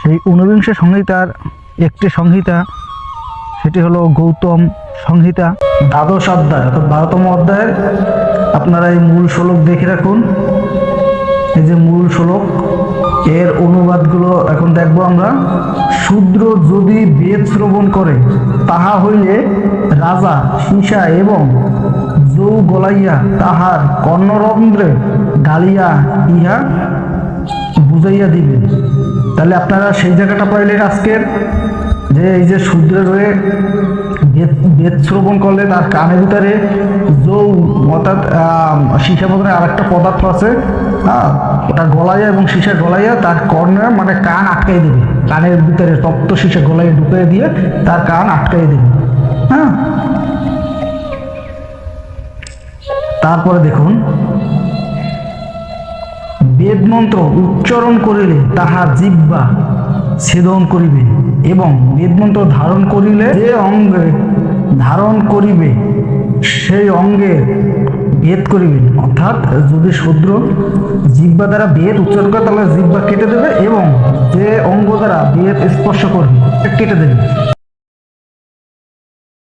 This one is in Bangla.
সেই ঊনবিংশ সংহিতার একটি সংহিতা, সেটি হলো গৌতম সংহিতা। দ্বাদশ অধ্যায় অর্থাৎ 12তম অধ্যায়ের আপনারা এই মূল শ্লোক দেখে রাখুন। এই যে মূল শ্লোক, এর অনুবাদগুলো এখন দেখব আমরা। শূদ্র যদি বেদ শ্রবণ করে, তাহা হইলে রাজা সীসা এবং যৌ গলাইয়া তাহার কর্ণরন্ধ্রে গালিয়া ইহা বুঝাইয়া দিবেন। তাহলে আপনারা সেই জায়গাটা পাইলেন আজকের, যে এই যে শূদ্রের হয়ে বেদ শ্রবণ করলে তার কানের ভিতরে যৌ অর্থাৎ সীসা বদলে আর একটা পদার্থ আছে, ওটা গলাইয়া এবং সীসা গলাইয়া তার কর্ণে মানে কান আটকাই দেবে, কানের ভিতরে তপ্ত সীসা গলাইয়া ঢুকিয়ে দিয়ে তার কান আটকাই দেবে। হ্যাঁ, তারপরে দেখুন, বেদ মন্ত্র উচ্চারণ করিলে তাহার জিহ্বা ছেদন করিবে এবং বেদ মন্ত্র ধারণ করিলে যে অঙ্গে ধারণ করিবে সেই অঙ্গে বেদ করিবেন। অর্থাৎ যদি শূদ্র জিহ্বা দ্বারা বেদ উচ্চারণ করে তাহলে জিহ্বা কেটে দেবে এবং যে অঙ্গ দ্বারা বেদ স্পর্শ করবে কেটে দেবে।